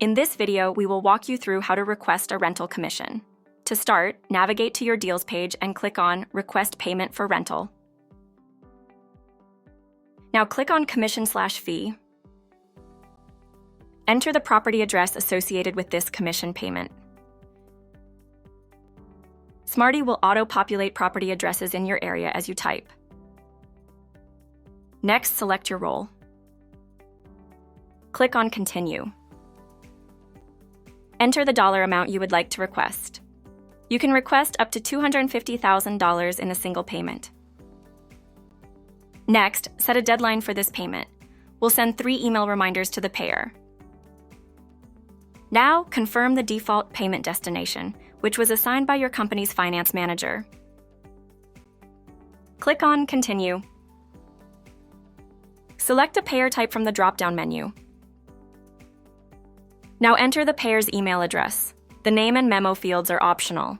In this video, we will walk you through how to request a rental commission. To start, navigate to your deals page and click on Request Payment for Rental. Now click on Commission/Fee. Enter the property address associated with this commission payment. Smarty will auto-populate property addresses in your area as you type. Next, select your role. Click on Continue. Enter the dollar amount you would like to request. You can request up to $250,000 in a single payment. Next, set a deadline for this payment. We'll send 3 email reminders to the payer. Now, confirm the default payment destination, which was assigned by your company's finance manager. Click on Continue. Select a payer type from the drop-down menu. Now enter the payer's email address. The name and memo fields are optional.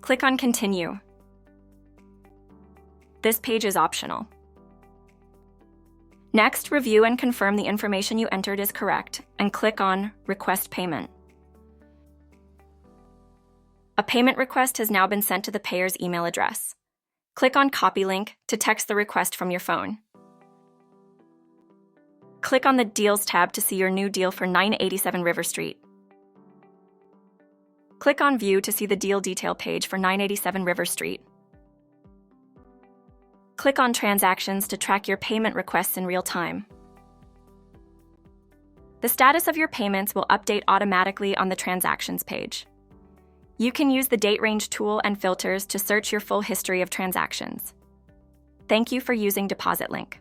Click on Continue. This page is optional. Next, review and confirm the information you entered is correct, and click on Request Payment. A payment request has now been sent to the payer's email address. Click on Copy Link to text the request from your phone. Click on the Deals tab to see your new deal for 987 River Street. Click on View to see the deal detail page for 987 River Street. Click on Transactions to track your payment requests in real time. The status of your payments will update automatically on the Transactions page. You can use the Date Range tool and filters to search your full history of transactions. Thank you for using DepositLink.